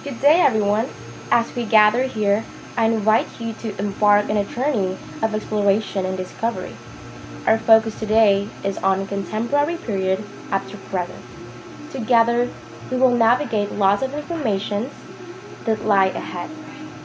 Good day, everyone. As we gather here, I invite you to embark on a journey of exploration and discovery. Our focus today is on contemporary period up to present. Together, we will navigate lots of informations that lie ahead.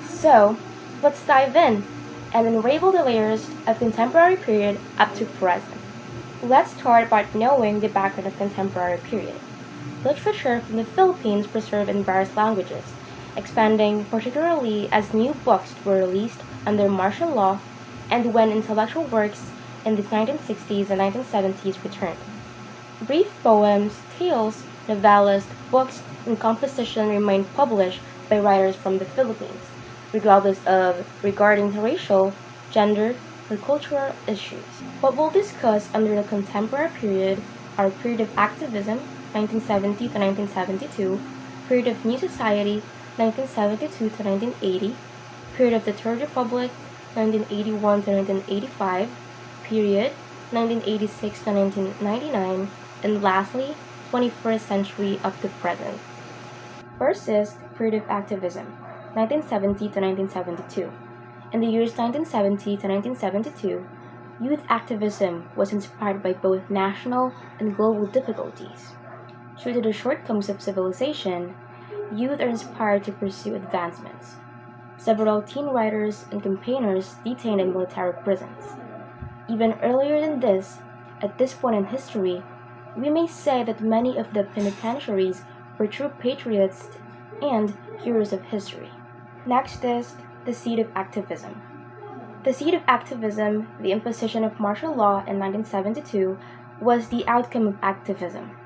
So, let's dive in and unravel the layers of contemporary period up to present. Let's start by knowing the background of contemporary period. Literature from the Philippines preserved in various languages, expanding particularly as new books were released under martial law and when intellectual works in the 1960s and 1970s returned. Brief poems, tales, novellas, books, and composition remained published by writers from the Philippines, regardless of regarding racial, gender, or cultural issues. What we'll discuss under the contemporary period are period of activism, 1970 to 1972, period of new society, 1972 to 1980, period of the Third Republic, 1981 to 1985, period, 1986 to 1999, and lastly, 21st century up to present. First is period of activism, 1970 to 1972. In the years 1970 to 1972, youth activism was inspired by both national and global difficulties. Due to the shortcomings of civilization, youth are inspired to pursue advancements. Several teen writers and campaigners detained in military prisons. Even earlier than this, at this point in history, we may say that many of the penitentiaries were true patriots and heroes of history. Next is the seed of activism. The seed of activism, the imposition of martial law in 1972, was the outcome of activism.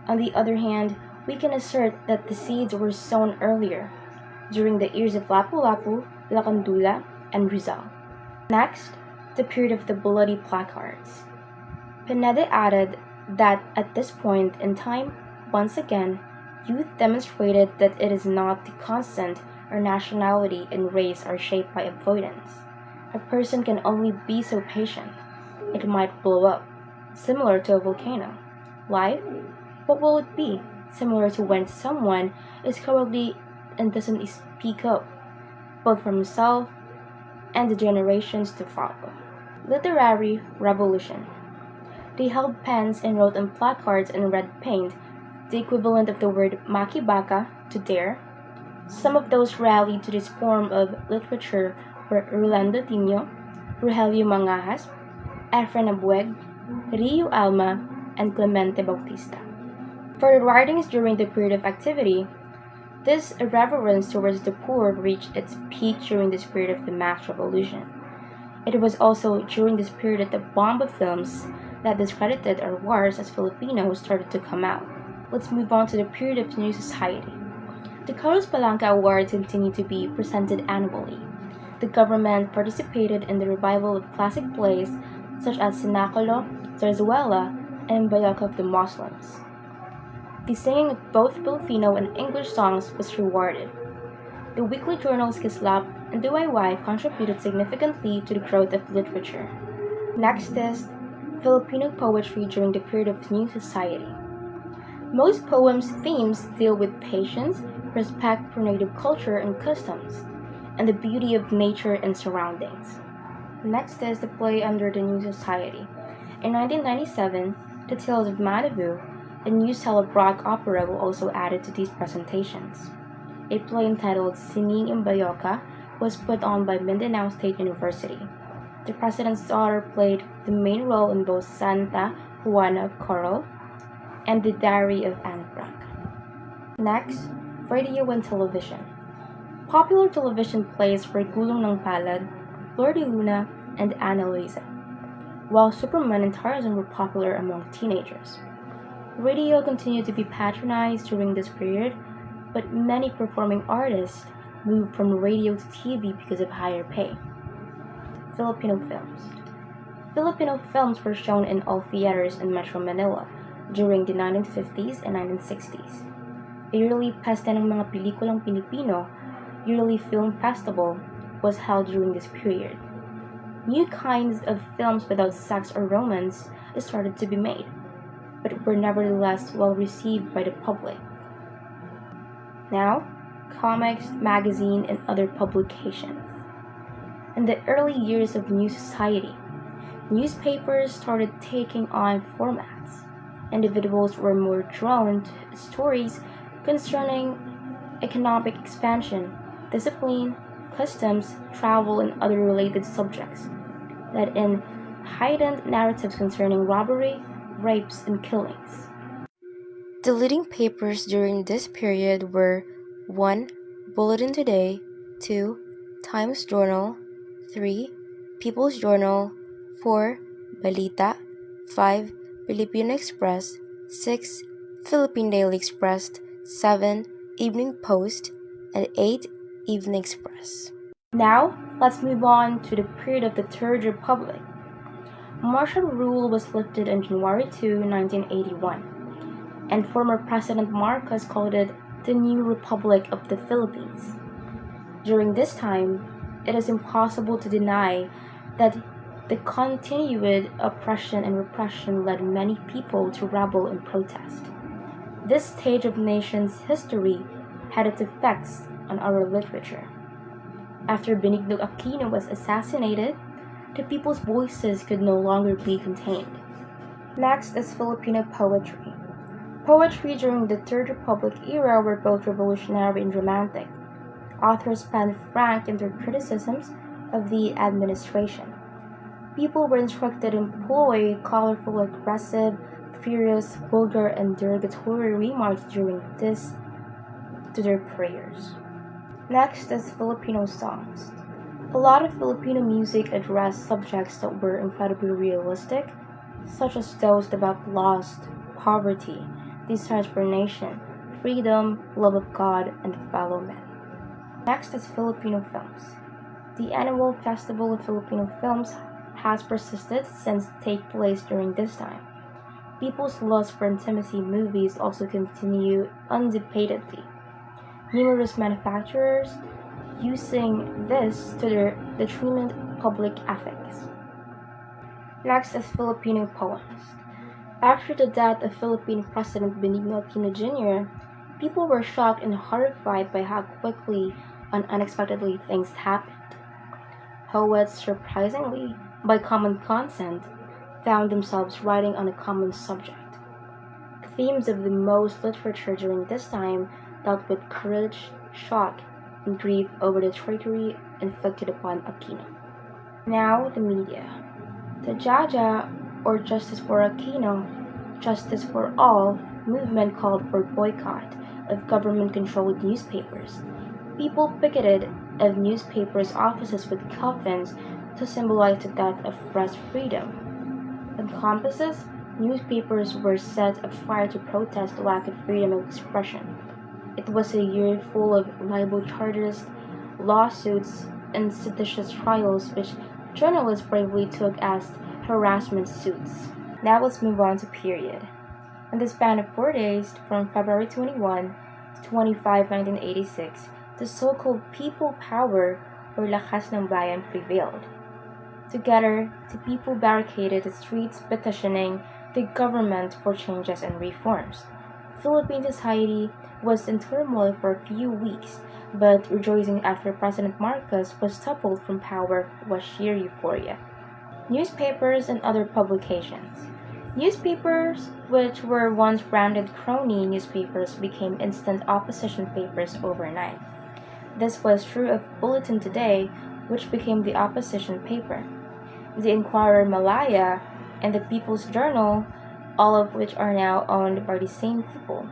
On the other hand, we can assert that the seeds were sown earlier, during the years of Lapu-Lapu, Lacandula, and Rizal. Next, the period of the bloody placards. Pineda added that at this point in time, once again, youth demonstrated that it is not the constant or nationality and race are shaped by avoidance. A person can only be so patient. It might blow up, similar to a volcano. Life? What will it be? Similar to when someone is cowardly and doesn't speak up, both for himself and the generations to follow. Literary revolution. They held pens and wrote on placards in red paint, the equivalent of the word makibaka, to dare. Some of those rallied to this form of literature were Rolando Tino, Rogelio Mangajas, Efren Abueg, Rio Alma, and Clemente Bautista. For the writings during the period of activity, this irreverence towards the poor reached its peak during this period of the mass revolution. It was also during this period that the bomb of films that discredited our wars as Filipinos started to come out. Let's move on to the period of new society. The Carlos Palanca Awards continue to be presented annually. The government participated in the revival of classic plays such as Sinacolo, Zarzuela, and Bayaka of the Muslims. The singing of both Filipino and English songs was rewarded. The weekly journals Kislap and Duwayway contributed significantly to the growth of literature. Next is Filipino poetry during the period of new society. Most poems' themes deal with patience, respect for native culture and customs, and the beauty of nature and surroundings. Next is the play under the new society. In 1997, The Tales of Manabu, a new style of rock opera, was also added to these presentations. A play entitled Singing in Bayoca was put on by Mindanao State University. The president's daughter played the main role in both Santa Juana of Coral and The Diary of Anne Frank. Next, radio and television. Popular television plays were Gulong ng Palad, Flor de Luna, and Ana Luisa, while Superman and Tarzan were popular among teenagers. Radio continued to be patronized during this period, but many performing artists moved from radio to TV because of higher pay. Filipino films. Filipino films were shown in all theaters in Metro Manila during the 1950s and 1960s. A yearly Pesta ng mga pelikulang Pilipino, yearly film festival, was held during this period. New kinds of films without sex or romance started to be made, but were nevertheless well received by the public. Now, comics, magazine, and other publications. In the early years of new society, newspapers started taking on formats. Individuals were more drawn to stories concerning economic expansion, discipline, customs, travel, and other related subjects, that in heightened narratives concerning robbery, rapes, and killings. The leading papers during this period were 1. Bulletin Today, 2. Times Journal, 3. People's Journal, 4. Balita, 5. Filipino Express, 6. Philippine Daily Express, 7. Evening Post, and 8. Evening Express. Now, let's move on to the period of the Third Republic. Martial rule was lifted on January 2, 1981. And former President Marcos called it the New Republic of the Philippines. During this time, it is impossible to deny that the continued oppression and repression led many people to rebel and protest. This stage of nation's history had its effects on our literature. After Benigno Aquino was assassinated, the people's voices could no longer be contained. Next is Filipino poetry. Poetry during the Third Republic era were both revolutionary and romantic. Authors penned frank in their criticisms of the administration. People were instructed to employ colorful, aggressive, furious, vulgar, and derogatory remarks during this to their prayers. Next is Filipino songs. A lot of Filipino music addressed subjects that were incredibly realistic, such as those about loss, poverty, desires for nation, freedom, love of God, and fellow men. Next is Filipino films. The annual Festival of Filipino Films has persisted since take place during this time. People's lust for intimacy movies also continue undebatedly. Numerous manufacturers using this to their detriment public ethics. Next is Filipino poems. After the death of Philippine President Benigno Aquino Jr., people were shocked and horrified by how quickly and unexpectedly things happened. Poets, surprisingly, by common consent, found themselves writing on a common subject. The themes of the most literature during this time dealt with courage, shock, and grief over the treachery inflicted upon Aquino. Now, the media. The Jaja, or Justice for Aquino, Justice for All movement called for boycott of government-controlled newspapers. People picketed of newspapers' offices with coffins to symbolize the death of press freedom. On campuses, newspapers were set afire to protest the lack of freedom of expression. It was a year full of libel charges, lawsuits, and seditious trials which journalists bravely took as harassment suits. Now let's move on to period. In the span of 4 days, from February 21 to 25, 1986, the so-called people power or Lakas ng Bayan prevailed. Together, the people barricaded the streets petitioning the government for changes and reforms. Philippine society was in turmoil for a few weeks, but rejoicing after President Marcos was toppled from power was sheer euphoria. Newspapers and other publications. Newspapers, which were once branded crony newspapers, became instant opposition papers overnight. This was true of Bulletin Today, which became the opposition paper. The Inquirer Malaya and the People's Journal, all of which are now owned by the same people,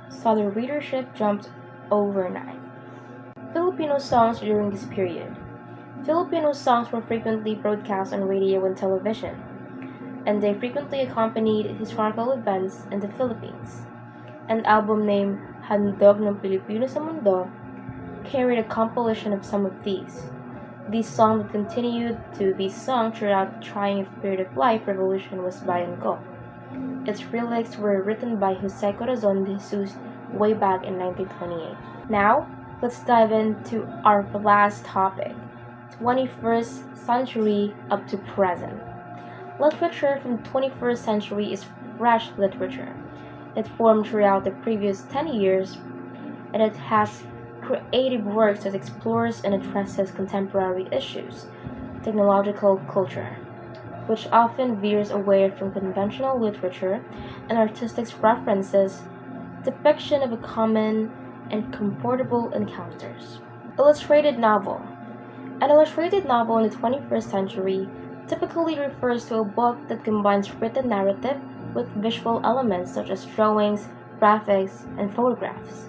saw their readership jumped overnight. Filipino songs during this period. Filipino songs were frequently broadcast on radio and television, and they frequently accompanied historical events in the Philippines. An album named Handog ng Pilipino sa Mundo carried a compilation of some of these. These songs that continued to be sung throughout the trying period of life revolution was Bayan Ko. Its lyrics were written by Jose Corazon de Jesus way back in 1928. Now, let's dive into our last topic, 21st century up to present. Literature from the 21st century is fresh literature. It formed throughout the previous 10 years, and it has creative works that explores and addresses contemporary issues, technological culture, which often veers away from conventional literature and artistic references, depiction of a common and comfortable encounters. Illustrated novel. An illustrated novel in the 21st century typically refers to a book that combines written narrative with visual elements such as drawings, graphics, and photographs.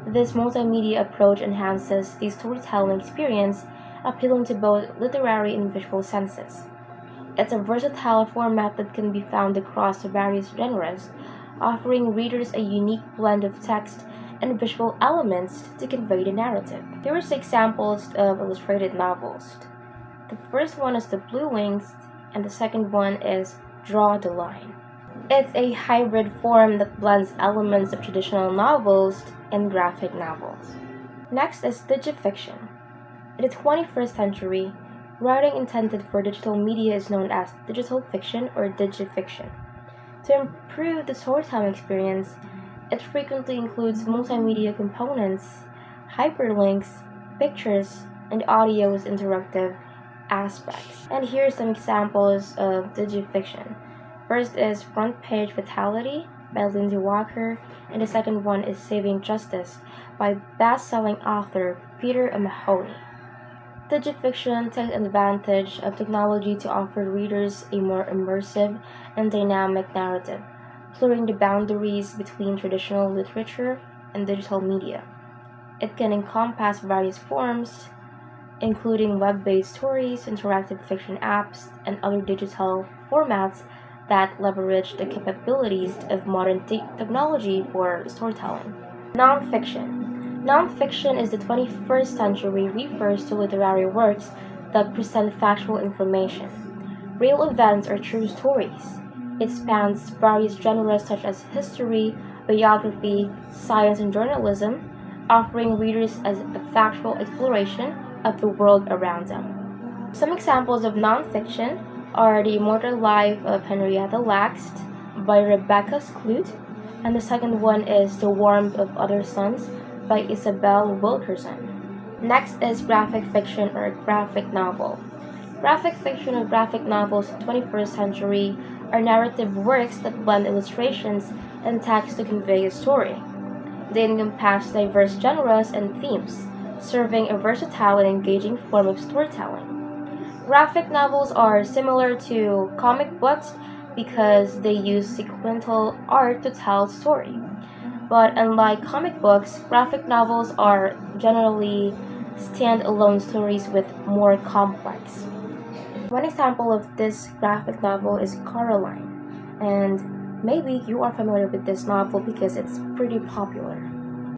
This multimedia approach enhances the storytelling experience, appealing to both literary and visual senses. It's a versatile format that can be found across various genres, offering readers a unique blend of text and visual elements to convey the narrative. Here are some examples of illustrated novels. The first one is The Blue Wings, and the second one is Draw the Line. It's a hybrid form that blends elements of traditional novels and graphic novels. Next is digifiction. In the 21st century, writing intended for digital media is known as digital fiction or digifiction. To improve the storytelling experience, it frequently includes multimedia components, hyperlinks, pictures, and audio's interactive aspects. And here are some examples of digifiction. First is Front Page Fatality by Lindsay Walker, and the second one is Saving Justice by best-selling author Peter O'Mahony. Digifiction takes advantage of technology to offer readers a more immersive and dynamic narrative, blurring the boundaries between traditional literature and digital media. It can encompass various forms, including web-based stories, interactive fiction apps, and other digital formats that leverage the capabilities of modern technology for storytelling. Nonfiction. Nonfiction is the 21st century refers to literary works that present factual information, real events or true stories. It spans various genres such as history, biography, science, and journalism, offering readers as a factual exploration of the world around them. Some examples of nonfiction are The Immortal Life of Henrietta Lacks by Rebecca Skloot, and the second one is The Warmth of Other Suns by Isabel Wilkerson. Next is graphic fiction or graphic novel. Graphic fiction or graphic novels in the 21st century are narrative works that blend illustrations and text to convey a story. They encompass diverse genres and themes, serving a versatile and engaging form of storytelling. Graphic novels are similar to comic books because they use sequential art to tell a story. But unlike comic books, graphic novels are generally stand-alone stories with more complex. One example of this graphic novel is Coraline, and maybe you are familiar with this novel because it's pretty popular.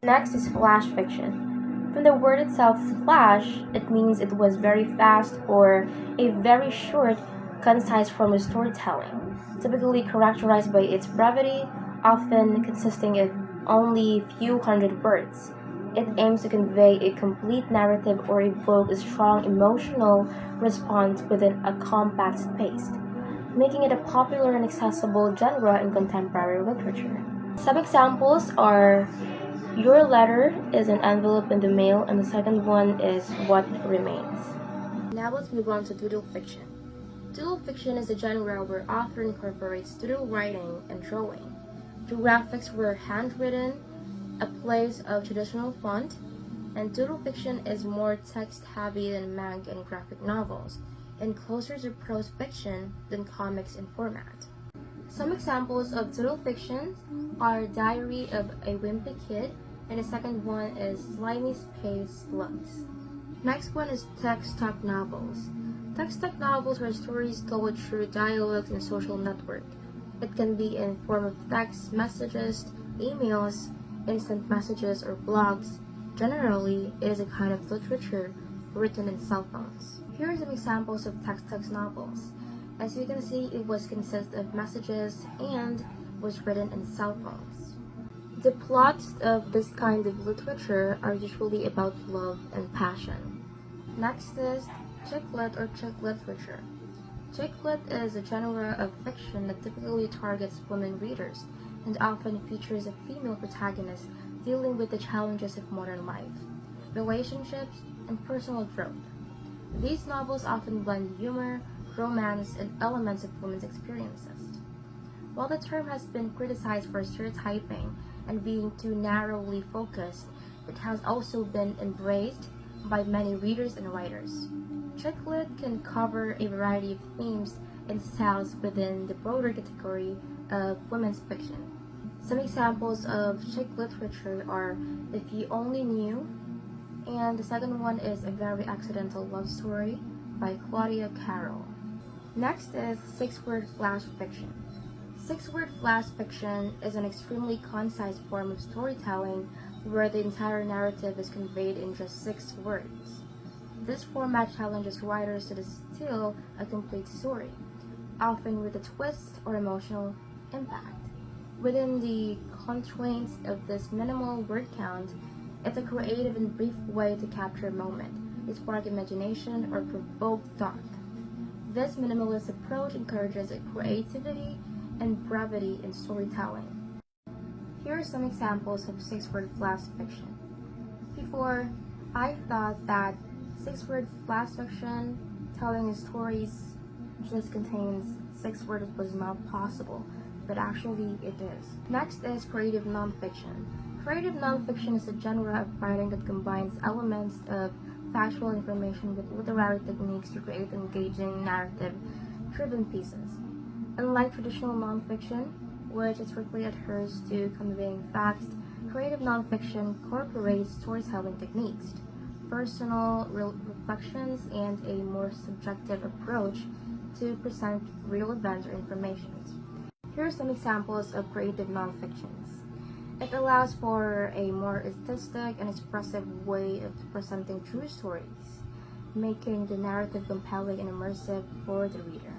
Next is flash fiction. From the word itself, flash, it means it was very fast or a very short, concise form of storytelling, typically characterized by its brevity, often consisting of only a few hundred words. It aims to convey a complete narrative or evoke a strong emotional response within a compact space, making it a popular and accessible genre in contemporary literature. Some examples are Your Letter is an Envelope in the Mail, and the second one is What Remains. Now let's move on to doodle fiction. Doodle fiction is a genre where author incorporates doodle writing and drawing. The graphics were handwritten, a place of traditional font, and doodle fiction is more text-heavy than manga and graphic novels, and closer to prose fiction than comics in format. Some examples of doodle fiction are Diary of a Wimpy Kid, and the second one is Slimy Space Slugs. Next one is text-talk novels. Text-talk novels are stories told through dialogues and social network. It can be in form of text messages, emails, instant messages, or blogs. Generally, it is a kind of literature written in cell phones. Here are some examples of text-talk novels. As you can see, it was consist of messages and was written in cell phones. The plots of this kind of literature are usually about love and passion. Next is chick lit or chick literature. Chick lit is a genre of fiction that typically targets women readers and often features a female protagonist dealing with the challenges of modern life. relationships, and personal growth. These novels often blend humor, romance, and elements of women's experiences. While the term has been criticized for stereotyping and being too narrowly focused, it has also been embraced by many readers and writers. Chick lit can cover a variety of themes and styles within the broader category of women's fiction. Some examples of chick literature are If You Only Knew, and the second one is A Very Accidental Love Story by Claudia Carroll. Next is six-word flash fiction. Six-word flash fiction is an extremely concise form of storytelling where the entire narrative is conveyed in just 6 words. This format challenges writers to distill a complete story, often with a twist or emotional impact. Within the constraints of this minimal word count, it's a creative and brief way to capture a moment, spark imagination, or provoke thought. This minimalist approach encourages creativity and brevity in storytelling. Here are some examples of six-word flash fiction. Before, I thought that six-word flash fiction telling stories just contains 6 words was not possible, but actually it is. Next is creative nonfiction. Creative nonfiction is a genre of writing that combines elements of factual information with literary techniques to create engaging narrative-driven pieces. Unlike traditional nonfiction, which strictly adheres to conveying facts, creative nonfiction incorporates storytelling techniques, personal reflections, and a more subjective approach to present real events or information. Here are some examples of creative nonfictions. It allows for a more artistic and expressive way of presenting true stories, making the narrative compelling and immersive for the reader.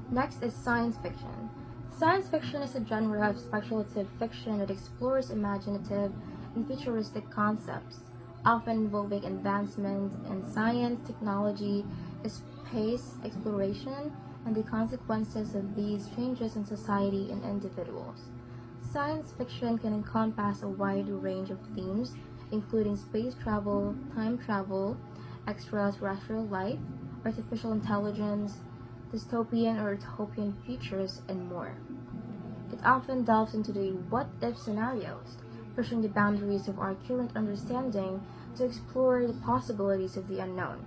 Next is science fiction. Science fiction is a genre of speculative fiction that explores imaginative and futuristic concepts, often involving advancement in science, technology, space exploration, and the consequences of these changes in society and individuals. Science fiction can encompass a wide range of themes, including space travel, time travel, extraterrestrial life, artificial intelligence, dystopian or utopian futures, and more. It often delves into the what-if scenarios, pushing the boundaries of our current understanding to explore the possibilities of the unknown.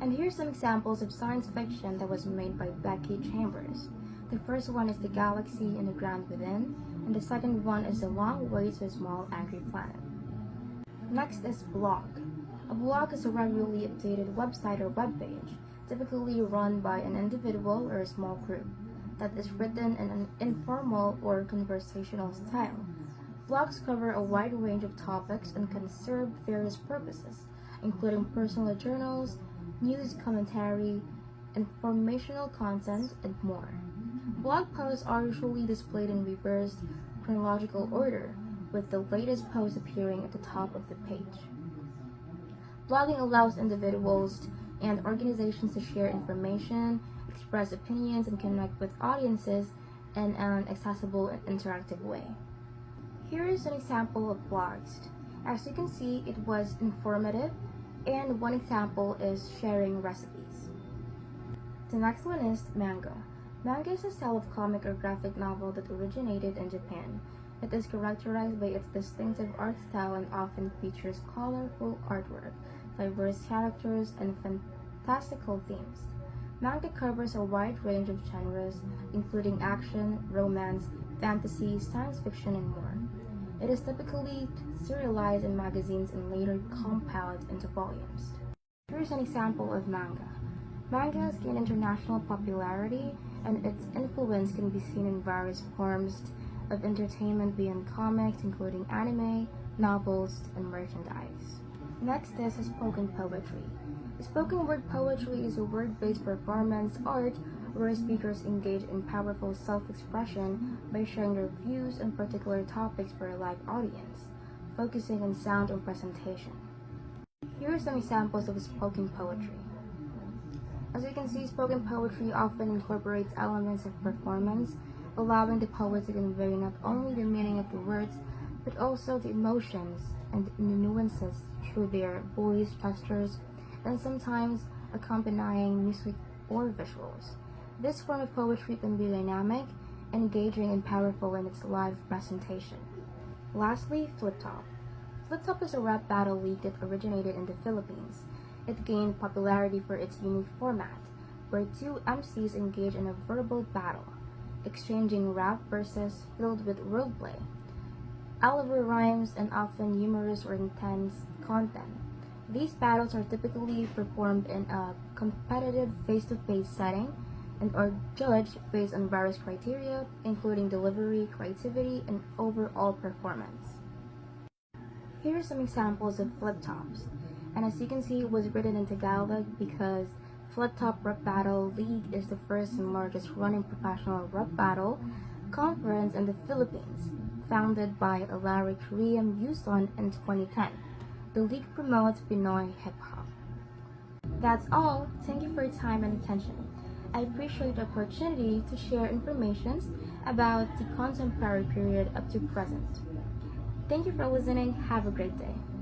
And here's some examples of science fiction that was made by Becky Chambers. The first one is The Galaxy and the Grand Within, and the second one is A Long Way to a Small Angry Planet. Next is blog. A blog is a regularly updated website or webpage, typically run by an individual or a small group, that is written in an informal or conversational style. Blogs cover a wide range of topics and can serve various purposes, including personal journals, news commentary, informational content, and more. Blog posts are usually displayed in reversed chronological order, with the latest post appearing at the top of the page. Blogging allows individuals and organizations to share information, express opinions, and connect with audiences in an accessible and interactive way. Here is an example of blogs. As you can see, it was informative, and one example is sharing recipes. The next one is Manga. Manga is a style of comic or graphic novel that originated in Japan. It is characterized by its distinctive art style and often features colorful artwork, diverse characters, and fantastical themes. Manga covers a wide range of genres, including action, romance, fantasy, science fiction, and more. It is typically serialized in magazines and later compiled into volumes. Here's an example of manga. Manga has gained international popularity, and its influence can be seen in various forms of entertainment beyond comics, including anime, novels, and merchandise. Next is spoken poetry. Spoken word poetry is a word-based performance art where speakers engage in powerful self-expression by sharing their views on particular topics for a live audience, focusing on sound and presentation. Here are some examples of spoken poetry. As you can see, spoken poetry often incorporates elements of performance, allowing the poet to convey not only the meaning of the words, but also the emotions and nuances through their voice, gestures, and sometimes accompanying music or visuals. This form of poetry can be dynamic, engaging, and powerful in its live presentation. Lastly, Fliptop. Fliptop is a rap battle league that originated in the Philippines. It gained popularity for its unique format, where two MCs engage in a verbal battle, exchanging rap verses filled with wordplay, elaborate rhymes, and often humorous or intense content. These battles are typically performed in a competitive face-to-face setting and are judged based on various criteria, including delivery, creativity, and overall performance. Here are some examples of flip tops, and as you can see, it was written in Tagalog because Fliptop Rap Battle League is the first and largest running professional rap battle conference in the Philippines, founded by Larry Kareem Yuson in 2010. The league promotes Pinoy hip-hop. That's all. Thank you for your time and attention. I appreciate the opportunity to share information about the contemporary period up to present. Thank you for listening. Have a great day.